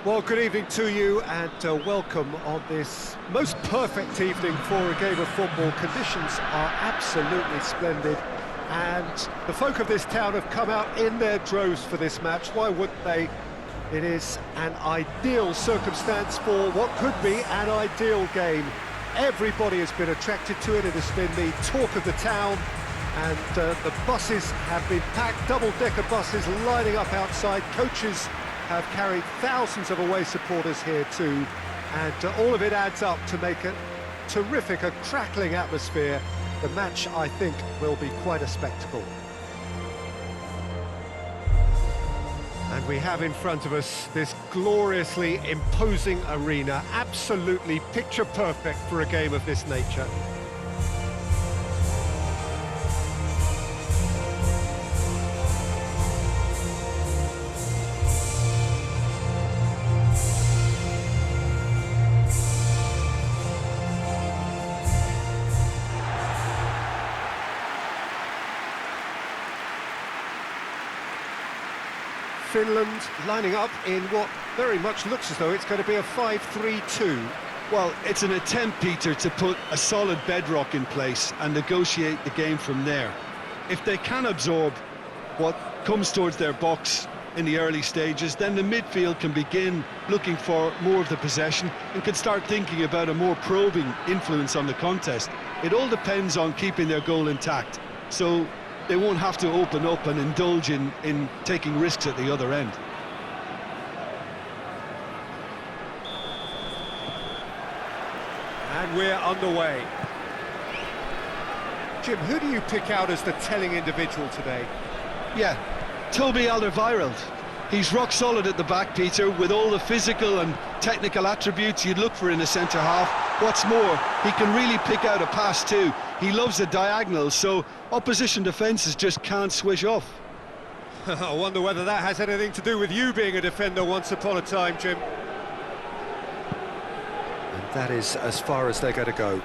Well, good evening to you and welcome on this most perfect evening for a game of football. Conditions are absolutely splendid and the folk of this town have come out in their droves for this match. Why wouldn't they? It is an ideal circumstance for what could be an ideal game. Everybody has been attracted to it. It has been the talk of the town, and the buses have been packed, double-decker buses lining up outside. Coaches have carried thousands of away supporters here too, and all of it adds up to make a terrific, a crackling atmosphere. The match, I think, will be quite a spectacle. And we have in front of us this gloriously imposing arena, absolutely picture perfect for a game of this nature. Finland lining up in what very much looks as though it's going to be a 5-3-2. Well, it's an attempt, Peter, to put a solid bedrock in place and negotiate the game from there. If they can absorb what comes towards their box in the early stages, then the midfield can begin looking for more of the possession and can start thinking about a more probing influence on the contest. It all depends on keeping their goal intact. So they won't have to open up and indulge in taking risks at the other end. And we're underway. Jim, who do you pick out as the telling individual today? Yeah, Toby Alderweireld. He's rock solid at the back, Peter, with all the physical and technical attributes you'd look for in a centre-half. What's more, he can really pick out a pass too. He loves the diagonal, so opposition defences just can't swish off. I wonder whether that has anything to do with you being a defender once upon a time, Jim. And that is as far as they're going to go.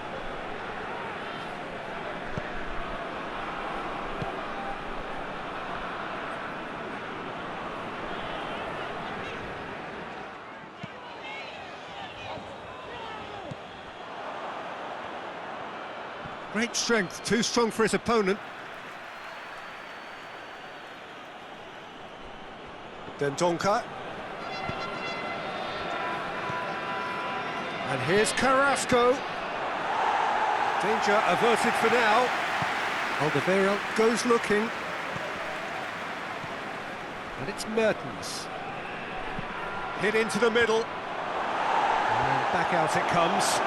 Great strength, too strong for his opponent. Dendonka. And here's Carrasco. Danger averted for now. Alderweireld goes looking. And it's Mertens. Hit into the middle. And back out it comes.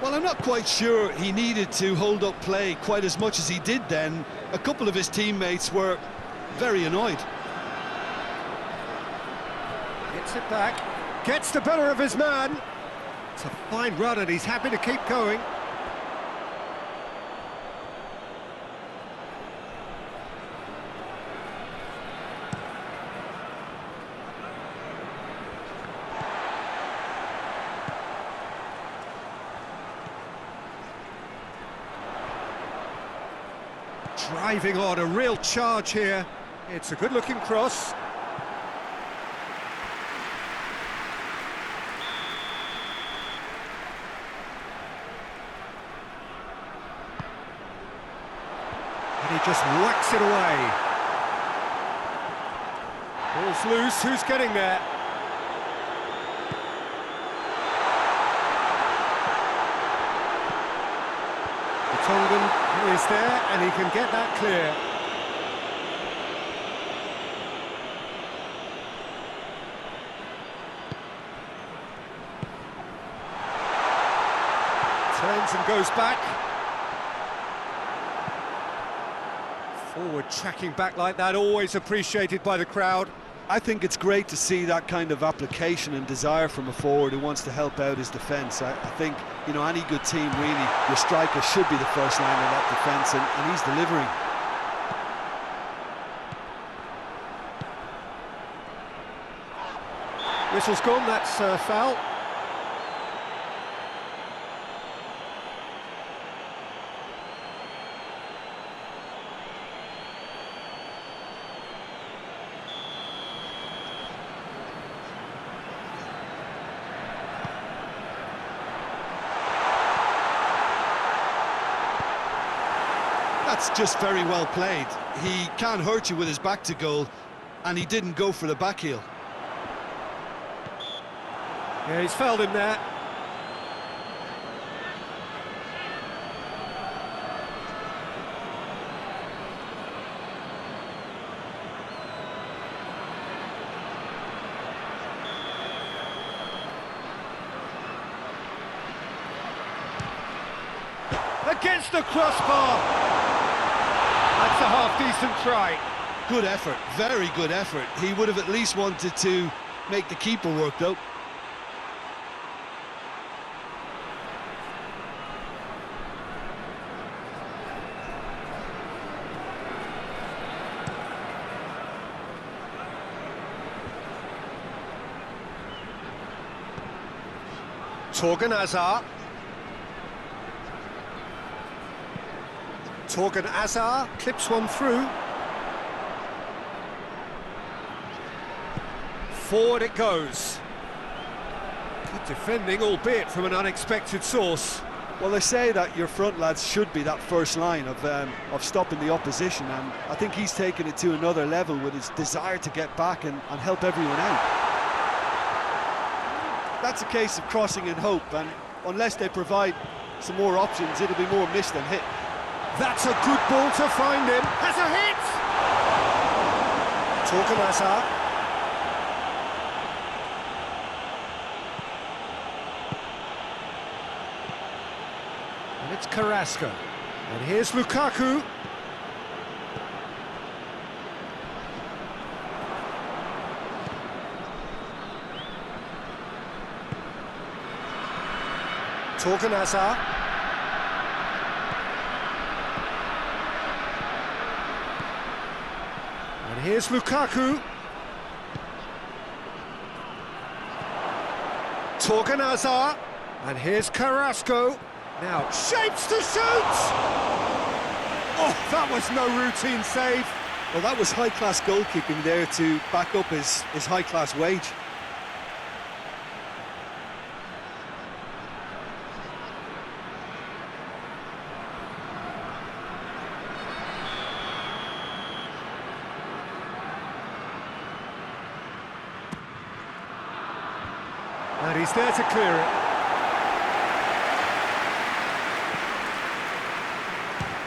Well, I'm not quite sure he needed to hold up play quite as much as he did then. A couple of his teammates were very annoyed. Gets it back, gets the better of his man. It's a fine run and he's happy to keep going. Driving on, a real charge here. It's a good-looking cross. And he just whacks it away. Ball's loose, who's getting there? Tongan is there and he can get that clear. Turns and goes back. Forward tracking back like that, always appreciated by the crowd. I think it's great to see that kind of application and desire from a forward who wants to help out his defence. I think, you know, any good team, really, your striker should be the first line of that defence, and he's delivering. Whistle's gone, that's foul. that's just very well played. He can't hurt you with his back to goal, and he didn't go for the back heel. Yeah, he's fouled him there. Against the crossbar. That's a half-decent try. Good effort, very good effort. He would have at least wanted to make the keeper work, though. Torgan Hazard. Torgan Hazard clips one through. Forward it goes. Good defending, albeit from an unexpected source. Well, they say that your front lads should be that first line of stopping the opposition, and I think he's taken it to another level with his desire to get back and help everyone out. That's a case of crossing in hope, and unless they provide some more options, it'll be more miss than hit. That's a good ball to find him. Has a hit! Torgan Hazard. And it's Carrasco. And here's Lukaku. Torgan Hazard. And here's Lukaku. Torgan Hazard. And here's Carrasco. Now, shapes to shoot! Oh, that was no routine save. Well, that was high-class goalkeeping there to back up his high-class wage. And he's there to clear it.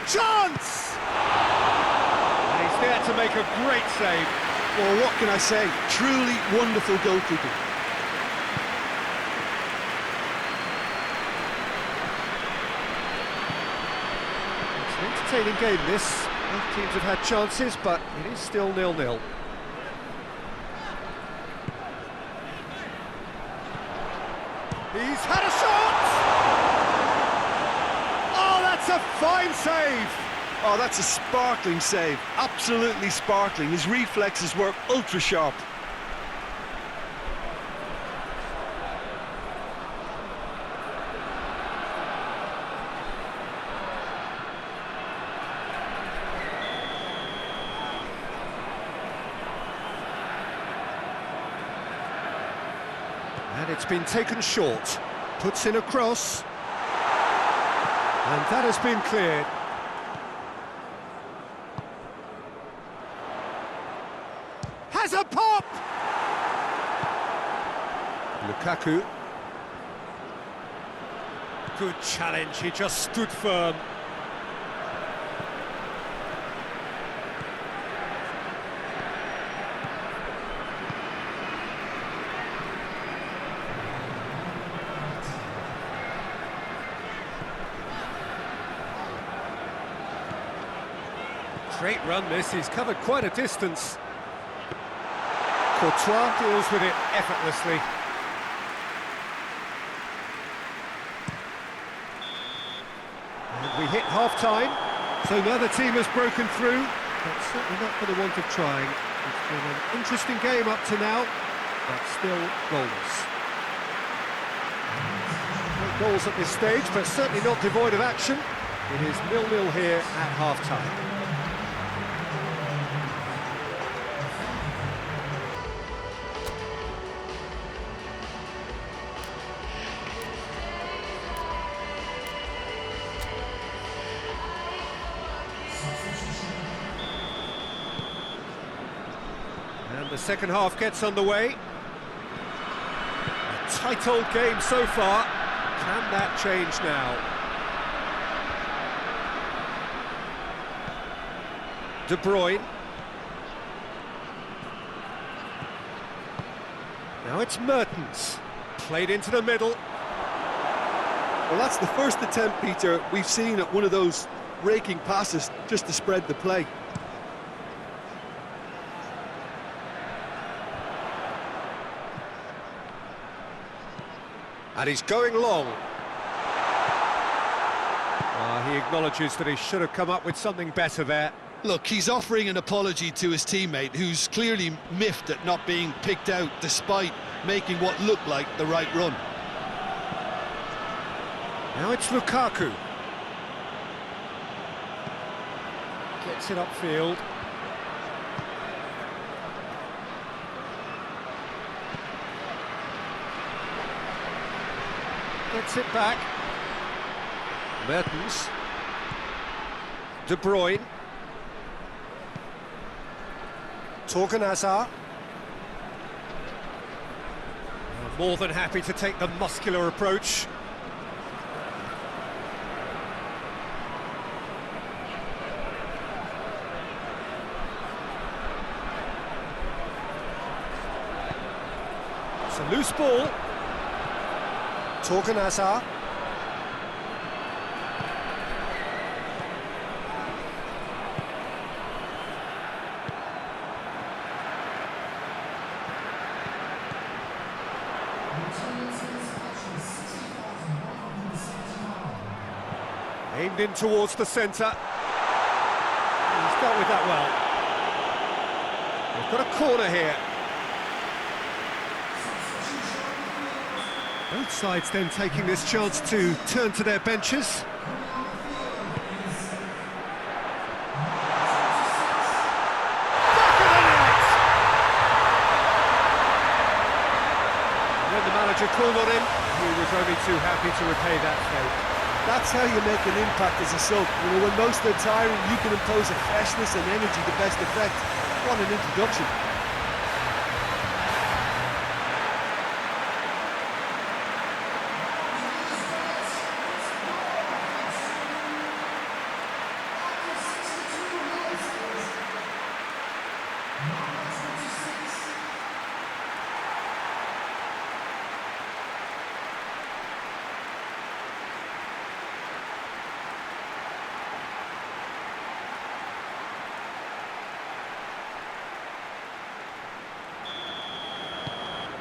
Chance! And he's there to make a great save. Well, what can I say? Truly wonderful goalkeeping. It's an entertaining game, this. Both teams have had chances, but it is still 0-0. He's had a shot! Oh, that's a fine save! Oh, that's a sparkling save. Absolutely sparkling. His reflexes were ultra sharp. And it's been taken short. Puts in a cross. And that has been cleared. Has a pop! Lukaku. Good challenge, he just stood firm. Great run this, he's covered quite a distance. Courtois deals with it effortlessly. And we hit half-time, so neither team has broken through, but certainly not for the want of trying. It's been an interesting game up to now, but still goalless. No goals at this stage, but certainly not devoid of action. It is 0-0 here at half-time. The second half gets underway. A tight old game so far. Can that change now? De Bruyne. Now it's Mertens. Played into the middle. Well, that's the first attempt, Peter, we've seen at one of those raking passes just to spread the play. And he's going long. He acknowledges that he should have come up with something better there. Look, he's offering an apology to his teammate, who's clearly miffed at not being picked out despite making what looked like the right run. Now it's Lukaku. Gets it upfield. Gets it back. Mertens. De Bruyne. Torgan Hazard. More than happy to take the muscular approach. It's a loose ball. Torgan Hazard. Aimed in towards the centre. He's dealt with that well. They've got a corner here. Both sides then taking this chance to turn to their benches. When the manager called on him, he was only too happy to repay that favour. That's how you make an impact as a sub. You know, when most are tiring, you can impose a freshness and energy to best effect. What an introduction.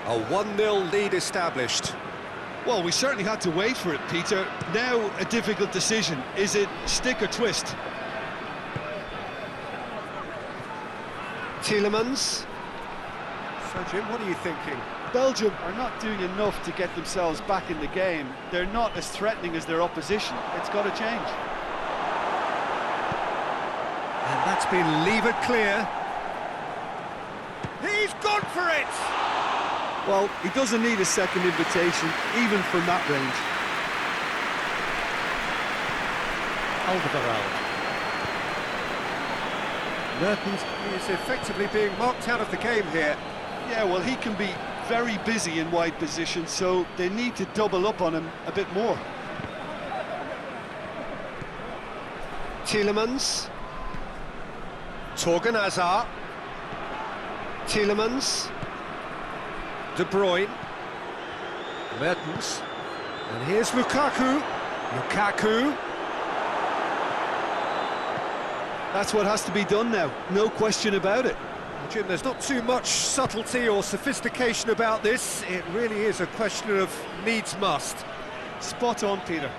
A 1-0 lead established. Well, we certainly had to wait for it, Peter. Now a difficult decision. Is it stick or twist? Tielemans. So, Jim, what are you thinking? Belgium are not doing enough to get themselves back in the game. They're not as threatening as their opposition. It's got to change. And that's been levered clear. He's gone for it! Well, he doesn't need a second invitation, even from that range. Mertens is effectively being marked out of the game here. Yeah, well, he can be very busy in wide position, so they need to double up on him a bit more. Tielemans. Torgan Hazard. Tielemans. De Bruyne. Mertens. And here's Lukaku. Lukaku. That's what has to be done now, no question about it. Jim, there's not too much subtlety or sophistication about this. It really is a question of needs must. Spot on, Peter.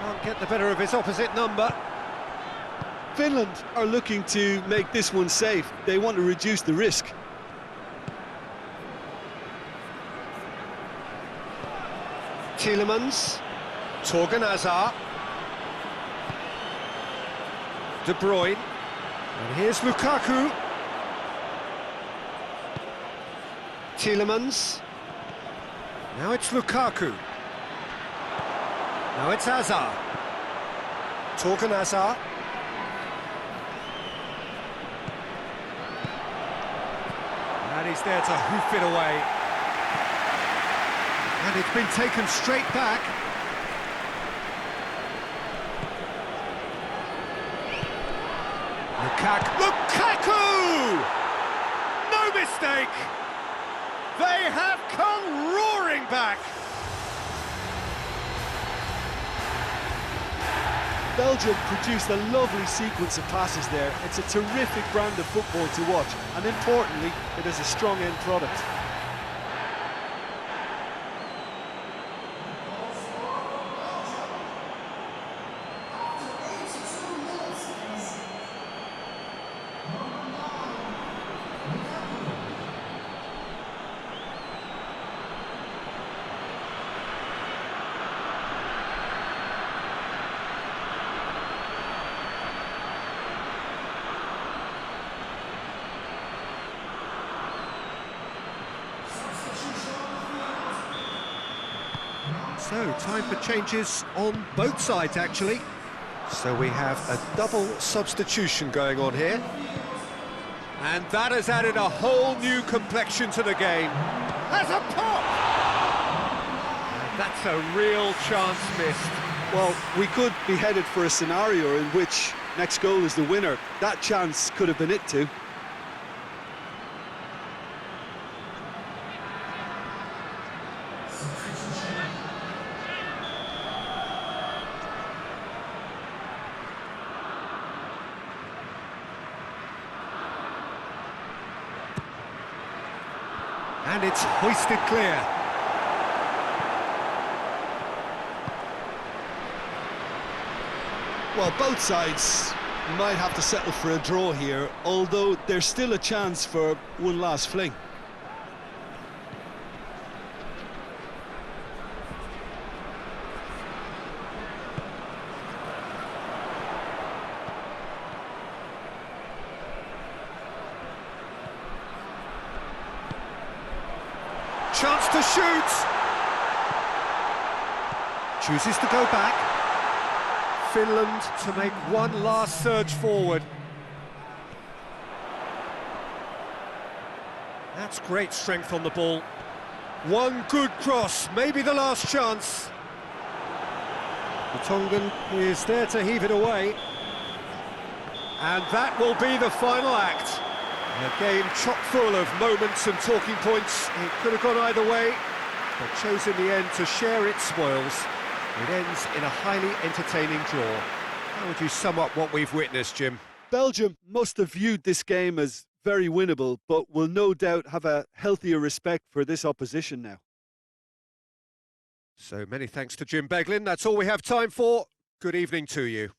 Can't get the better of his opposite number. Finland are looking to make this one safe. They want to reduce the risk. Tielemans. Torgan Hazard. De Bruyne. And here's Lukaku. Tielemans. Now it's Lukaku. Now it's Hazard. Torgan Hazard. And he's there to hoof it away. And it's been taken straight back. Lukaku! No mistake! They have come roaring back! Belgium produced a lovely sequence of passes there. It's a terrific brand of football to watch, and importantly, it is a strong end product. So, time for changes on both sides, actually. So we have a double substitution going on here. And that has added a whole new complexion to the game. Has a pop! And that's a real chance missed. Well, we could be headed for a scenario in which next goal is the winner. That chance could have been it too. And it's hoisted clear. Well, both sides might have to settle for a draw here, although there's still a chance for one last fling. Chance to shoot! Chooses to go back. Finland to make one last surge forward. That's great strength on the ball. One good cross, maybe the last chance. Tongan is there to heave it away. And that will be the final act. A game chock full of moments and talking points. It could have gone either way, but chose in the end to share its spoils. It ends in a highly entertaining draw. How would you sum up what we've witnessed, Jim? Belgium must have viewed this game as very winnable, but will no doubt have a healthier respect for this opposition now. So many thanks to Jim Beglin. That's all we have time for. Good evening to you.